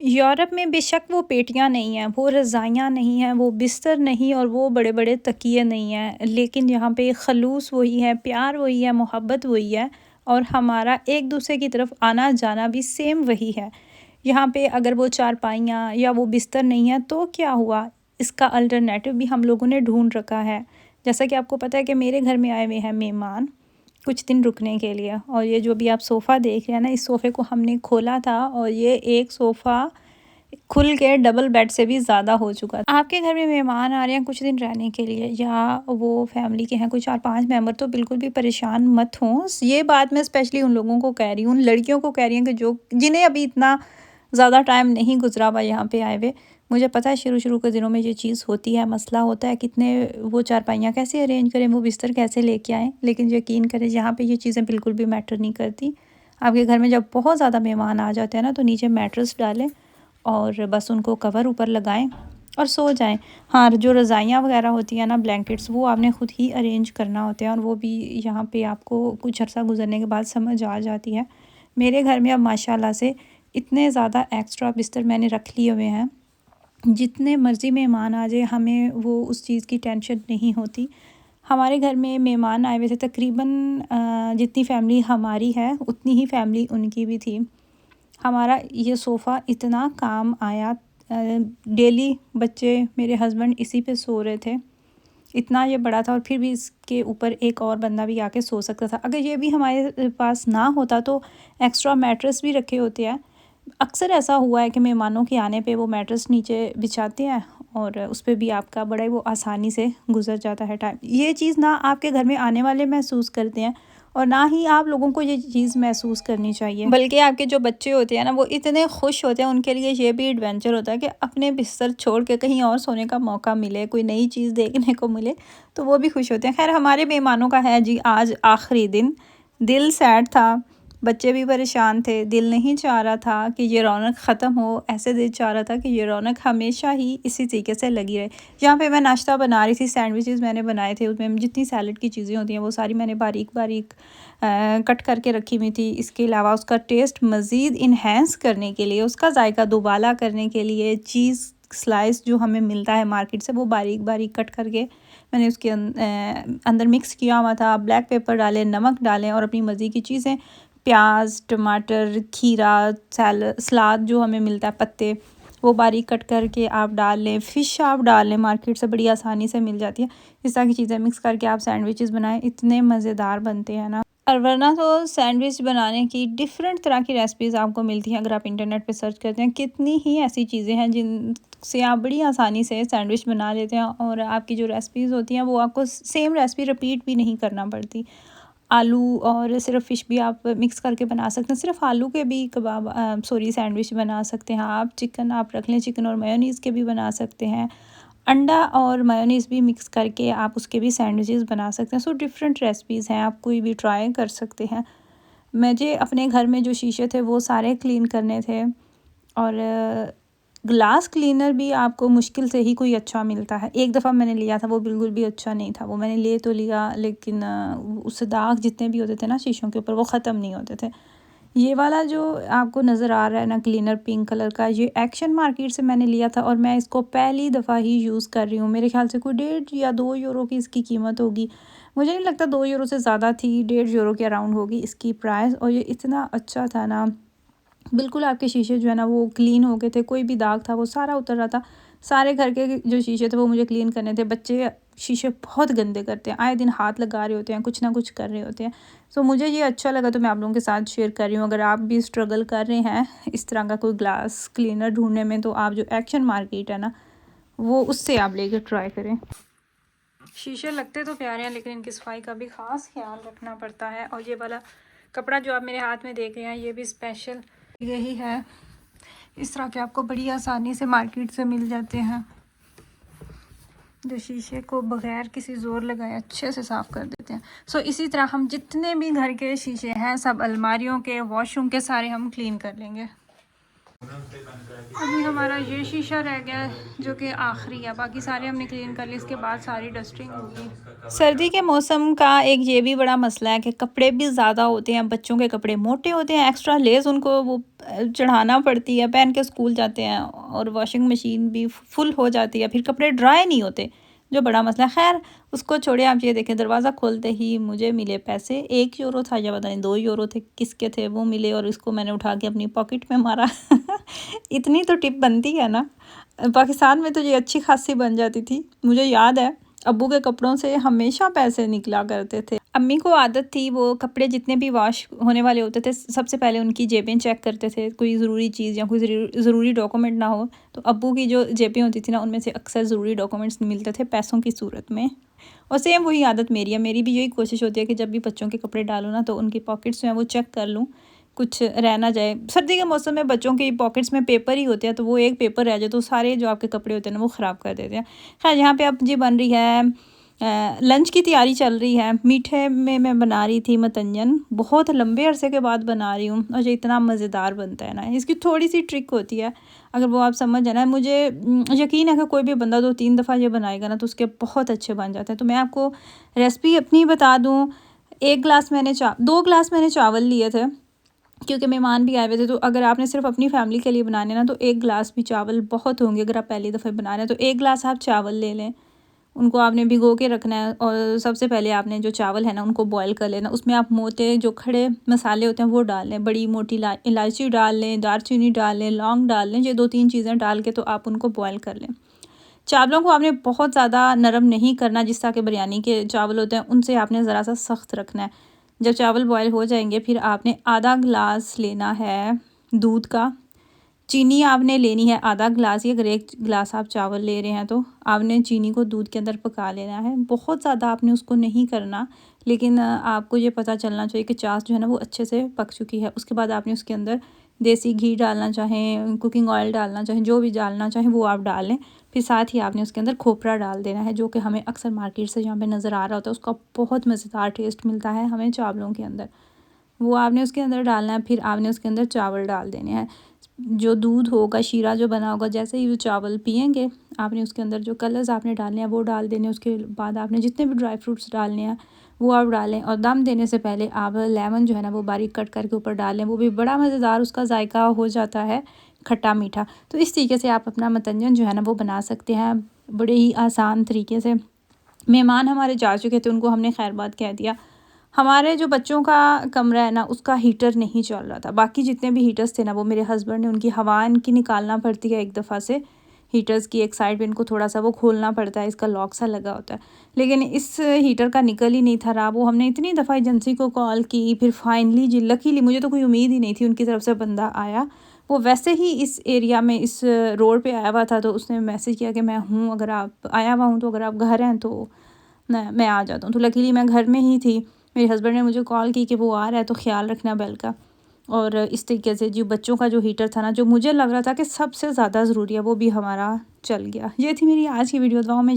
Europe में बेशक वो पेटियाँ नहीं हैं, वो रज़ाइयाँ नहीं हैं, वो बिस्तर नहीं और वो बड़े-बड़े तकिए नहीं हैं, लेकिन यहाँ पे खलूस वही है, प्यार वही है, मोहब्बत वही है और हमारा एक-दूसरे की तरफ आना-जाना भी सेम वही है। यहाँ पे अगर वो चारपाइयाँ या वो बिस्तर नहीं है तो क्या हुआ? इसका अल्टरनेटिव भी हम लोगों ने ढूँढ रखा है। जैसा कि आपको पता है कि मेरे घर में आए हुए हैं मेहमान कुछ दिन रुकने के लिए, और ये जो भी आप सोफ़ा देख रहे हैं ना, इस सोफ़े को हमने खोला था और ये एक सोफ़ा खुल के डबल बेड से भी ज़्यादा हो चुका था। आपके घर में मेहमान आ रहे हैं कुछ दिन रहने के लिए या वो फैमिली के हैं कोई 4-5 मेंबर, तो बिल्कुल भी परेशान मत हों। ये बात मैं स्पेशली उन लोगों को कह रही हूँ, उन लड़कियों को कह रही हूँ कि जो जिन्हें अभी इतना ज़्यादा टाइम नहीं गुज़रा हुआ यहाँ पे आए हुए। मुझे पता है शुरू-शुरू के दिनों में ये चीज़ होती है, मसला होता है, कितने वो चारपाइयाँ कैसे अरेंज करें, वो बिस्तर कैसे लेके आएँ। लेकिन यकीन करें यहाँ पे ये चीज़ें बिल्कुल भी मैटर नहीं करती। आपके घर में जब बहुत ज़्यादा मेहमान आ जाते हैं ना, तो नीचे मैट्रेस डालें और बस उनको कवर ऊपर लगाएं और सो जाएं। हाँ, जो रज़ाइयाँ वगैरह होती हैं ना, ब्लैंकेट्स, वो आपने ख़ुद ही अरेंज करना होते हैं और वो भी यहाँ पे आपको कुछ अर्सा गुजरने के बाद समझ आ जाती है। मेरे घर में अब माशाल्लाह से इतने ज़्यादा एक्स्ट्रा बिस्तर मैंने रख लिए हुए हैं, जितने मर्ज़ी मेहमान आ जाए हमें वो उस चीज़ की टेंशन नहीं होती। हमारे घर में मेहमान आए हुए थे तकरीबन जितनी फ़ैमिली हमारी है उतनी ही फ़ैमिली उनकी भी थी। हमारा ये सोफ़ा इतना काम आया, डेली बच्चे मेरे हस्बैंड इसी पे सो रहे थे। इतना ये बड़ा था और फिर भी इसके ऊपर एक और बंदा भी आके सो सकता था। अगर ये भी हमारे पास ना होता तो एक्स्ट्रा मैट्रेस भी रखे होते हैं। अक्सर ऐसा हुआ है कि मेहमानों के आने पे वो मैट्रेस नीचे बिछाते हैं और उस पे भी आपका बड़ा ही वो आसानी से गुजर जाता है टाइम। ये चीज़ ना आपके घर में आने वाले महसूस करते हैं और ना ही आप लोगों को ये चीज़ महसूस करनी चाहिए, बल्कि आपके जो बच्चे होते हैं ना, वो इतने खुश होते हैं, उनके लिए ये भी एडवेंचर होता है कि अपने बिस्तर छोड़ के कहीं और सोने का मौका मिले, कोई नई चीज़ देखने को मिले, तो वो भी खुश होते हैं। खैर, हमारे मेहमानों का है जी आज आखिरी दिन। दिल सैड था, बच्चे भी परेशान थे, दिल नहीं चाह रहा था कि ये रौनक ख़त्म हो, ऐसे दिल चाह रहा था कि ये रौनक हमेशा ही इसी तरीके से लगी रहे। यहाँ पे मैं नाश्ता बना रही थी, सैंडविचेस मैंने बनाए थे, उसमें जितनी सैलड की चीज़ें होती हैं वो सारी मैंने बारीक-बारीक कट करके रखी हुई थी। इसके अलावा उसका टेस्ट मज़ीद इन्हेंस करने के लिए, उसका जायका दोबाला करने के लिए चीज़ स्लाइस जो हमें मिलता है मार्केट से, वो बारीक-बारीक कट करके मैंने उसके अंदर मिक्स किया हुआ था। ब्लैक पेपर डालें, नमक डालें और अपनी मर्ज़ी की चीज़ें, प्याज, टमाटर, खीरा, सलाद जो हमें मिलता है पत्ते, वो बारीक कट करके आप डाल लें। फ़िश आप डाल लें, मार्केट से बड़ी आसानी से मिल जाती है। इस तरह की चीज़ें मिक्स करके आप सैंडविचेस बनाएं, इतने मज़ेदार बनते हैं ना। और वरना तो सैंडविच बनाने की डिफरेंट तरह की रेसिपीज़ आपको मिलती हैं, अगर आप इंटरनेट पे सर्च करते हैं। कितनी ही ऐसी चीज़ें हैं जिनसे आप बड़ी आसानी से सैंडविच बना लेते हैं और आपकी जो रेसिपीज़ होती हैं वो आपको सेम रेसिपी रिपीट भी नहीं करना पड़ती। आलू और सिर्फ फ़िश भी आप मिक्स करके बना सकते हैं। सिर्फ आलू के भी सैंडविच बना सकते हैं आप। चिकन आप रख लें, चिकन और मेयोनीज़ के भी बना सकते हैं। अंडा और मेयोनीज़ भी मिक्स करके आप उसके भी सैंडविचेस बना सकते हैं। सो डिफरेंट रेसिपीज़ हैं, आप कोई भी ट्राई कर सकते हैं। मुझे अपने घर में जो शीशे थे वो सारे क्लीन करने थे और ग्लास क्लीनर भी आपको मुश्किल से ही कोई अच्छा मिलता है। एक दफ़ा मैंने लिया था, वो बिल्कुल भी अच्छा नहीं था। वो मैंने ले तो लिया, लेकिन उससे दाग जितने भी होते थे ना शीशों के ऊपर, वो ख़त्म नहीं होते थे। ये वाला जो आपको नज़र आ रहा है ना क्लीनर पिंक कलर का, ये एक्शन मार्केट से मैंने लिया था और मैं इसको पहली दफ़ा ही यूज़ कर रही हूँ। मेरे ख़्याल से कोई 1.5 या 2 यूरो की इसकी कीमत होगी। मुझे नहीं लगता 2 यूरो से ज़्यादा थी, 1.5 यूरो के अराउंड होगी इसकी प्राइस। और ये इतना अच्छा था ना, बिल्कुल आपके शीशे जो है ना वो क्लीन हो गए थे, कोई भी दाग था वो सारा उतर रहा था। सारे घर के जो शीशे थे वो मुझे क्लीन करने थे। बच्चे शीशे बहुत गंदे करते हैं, आए दिन हाथ लगा रहे होते हैं, कुछ ना कुछ कर रहे होते हैं। सो मुझे ये अच्छा लगा तो मैं आप लोगों के साथ शेयर कर रही हूँ। अगर आप भी स्ट्रगल कर रहे हैं इस तरह का कोई ग्लास क्लीनर ढूंढने में, तो आप जो एक्शन मार्केट है ना, वो उससे आप लेकर ट्राई करें। शीशे लगते तो प्यारे हैं, लेकिन इनकी सफाई का भी ख़ास ख्याल रखना पड़ता है। और ये वाला कपड़ा जो आप मेरे हाथ में देख रहे हैं, ये भी स्पेशल यही है। इस तरह के आपको बड़ी आसानी से मार्केट से मिल जाते हैं, जो शीशे को बग़ैर किसी ज़ोर लगाए अच्छे से साफ़ कर देते हैं। सो इसी तरह हम जितने भी घर के शीशे हैं, सब अलमारियों के, वॉशरूम के, सारे हम क्लीन कर लेंगे। अभी हमारा ये शीशा रह गया है जो कि आखिरी है, बाकी सारे हमने क्लीन कर लिए, इसके बाद सारी डस्टिंग होगी। सर्दी के मौसम का एक ये भी बड़ा मसला है कि कपड़े भी ज़्यादा होते हैं, बच्चों के कपड़े मोटे होते हैं, एक्स्ट्रा लेस उनको वो चढ़ाना पड़ती है, पहन के स्कूल जाते हैं, और वॉशिंग मशीन भी फुल हो जाती है, फिर कपड़े ड्राई नहीं होते, जो बड़ा मसला है। खैर उसको छोड़े, आप ये देखें दरवाज़ा खोलते ही मुझे मिले पैसे, 1 यूरो था या पता नहीं 2 यूरो थे, किसके थे वो मिले, और इसको मैंने उठा के अपनी पॉकेट में मारा। इतनी तो टिप बनती है ना, पाकिस्तान में तो ये अच्छी खासी बन जाती थी। मुझे याद है अब्बू के कपड़ों से हमेशा पैसे निकला करते थे। अम्मी को आदत थी, वो कपड़े जितने भी वॉश होने वाले होते थे सबसे पहले उनकी जेबें चेक करते थे, कोई ज़रूरी चीज़ या कोई ज़रूरी डॉक्यूमेंट ना हो तो अब्बू की जो जेबें होती थी ना उनमें से अक्सर ज़रूरी डॉक्यूमेंट्स मिलते थे पैसों की सूरत में। और सेम वही आदत मेरी है, मेरी भी यही कोशिश होती है कि जब भी बच्चों के कपड़े डालूँ ना तो उनकी पॉकेट्स जो हैं वो चेक कर लूँ, कुछ रह ना जाए। सर्दी के मौसम में बच्चों की पॉकेट्स में पेपर ही होते हैं, तो वो एक पेपर रह जाए तो सारे जो आपके कपड़े होते हैं ना वो ख़राब कर देते हैं। खैर यहाँ पे अब जी बन रही है लंच की तैयारी चल रही है। मीठे में मैं बना रही थी मतंजन, बहुत लंबे अरसे के बाद बना रही हूँ, और ये इतना मज़ेदार बनता है ना, इसकी थोड़ी सी ट्रिक होती है, अगर वो आप समझ जाए ना। मुझे यकीन है कि कोई भी बंदा 2-3 दफ़ा ये बनाएगा ना तो उसके बहुत अच्छे बन जाते हैं। तो मैं आपको रेसिपी अपनी बता दूँ, 2 गिलास मैंने चावल लिए थे, क्योंकि मेहमान भी आए हुए थे। तो अगर आपने सिर्फ अपनी फैमिली के लिए बनाने ना तो 1 गिलास भी चावल बहुत होंगे। अगर आप पहली दफ़ा बना रहे हैं तो 1 गिलास आप चावल ले लें, उनको आपने भिगो के रखना है, और सबसे पहले आपने जो चावल है ना उनको बॉईल कर लेना। उसमें आप मोटे जो खड़े मसाले होते हैं वो डाल लें, बड़ी मोटी इलायची डाल लें, दालचीनी डाल लें, लौंग डाल लें, ये 2-3 चीज़ें डाल के तो आप उनको बॉईल कर लें। चावलों को आपने बहुत ज़्यादा नरम नहीं करना, जिस तरह के बिरयानी के चावल होते हैं उनसे आपने ज़रा सा सख्त रखना है। जब चावल बॉयल हो जाएंगे फिर आपने आधा गिलास लेना है दूध का, चीनी आपने लेनी है आधा गिलास ही, अगर 1 गिलास आप चावल ले रहे हैं तो आपने चीनी को दूध के अंदर पका लेना है। बहुत ज़्यादा आपने उसको नहीं करना, लेकिन आपको ये पता चलना चाहिए कि चाश जो है ना वो अच्छे से पक चुकी है। उसके बाद आपने उसके अंदर देसी घी डालना चाहें, कुकिंग ऑयल डालना चाहें, जो भी डालना चाहें वो आप डाल लें। फिर साथ ही आपने उसके अंदर खोपरा डाल देना है, जो कि हमें अक्सर मार्केट से जहाँ पे नज़र आ रहा होता है, उसका बहुत मज़ेदार टेस्ट मिलता है हमें चावलों के अंदर, वो आपने उसके अंदर डालना है। फिर आपने उसके अंदर चावल डाल देने हैं, जो दूध होगा, शीरा जो बना होगा, जैसे ही वो चावल पिएंगे आपने उसके अंदर जो कलर्स आपने डालने हैं वो डाल देने। उसके बाद आपने जितने भी ड्राई फ्रूट्स डालने हैं वो आप डालें, और दम देने से पहले आप लेमन जो है ना वो बारीक कट करके ऊपर डालें, वो भी बड़ा मज़ेदार उसका जायका हो जाता है, खट्टा मीठा। तो इस तरीके से आप अपना मतंजन जो है ना वो बना सकते हैं बड़े ही आसान तरीके से। मेहमान हमारे जा चुके थे, उनको हमने खैरबाद कह दिया। हमारे जो बच्चों का कमरा है ना उसका हीटर नहीं चल रहा था, बाकी जितने भी हीटर्स थे ना वो मेरे हस्बैंड ने, उनकी हवा इनकी निकालना पड़ती है एक दफ़ा से, हीटर्स की एक साइड पे इनको थोड़ा सा वो खोलना पड़ता है, इसका लॉक सा लगा होता है, लेकिन इस हीटर का निकल ही नहीं था रहा। वो हमने इतनी दफ़ा एजेंसी को कॉल की, फिर फाइनली जी लकीली, मुझे तो कोई उम्मीद ही नहीं थी, उनकी तरफ से बंदा आया, वो वैसे ही इस एरिया में इस रोड पे आया हुआ था, तो उसने मैसेज किया कि मैं हूँ, अगर आप आया हुआ हूँ तो अगर आप घर हैं तो मैं आ जाता हूँ। तो लकीली मैं घर में ही थी, मेरे हस्बैंड ने मुझे कॉल की कि वो आ रहा है तो ख्याल रखना बेल का। और इस तरीके से जो बच्चों का जो हीटर था ना, जो मुझे लग रहा था कि सबसे ज़्यादा ज़रूरी है, वो भी हमारा चल गया। ये थी मेरी आज की वीडियो। दुआओं में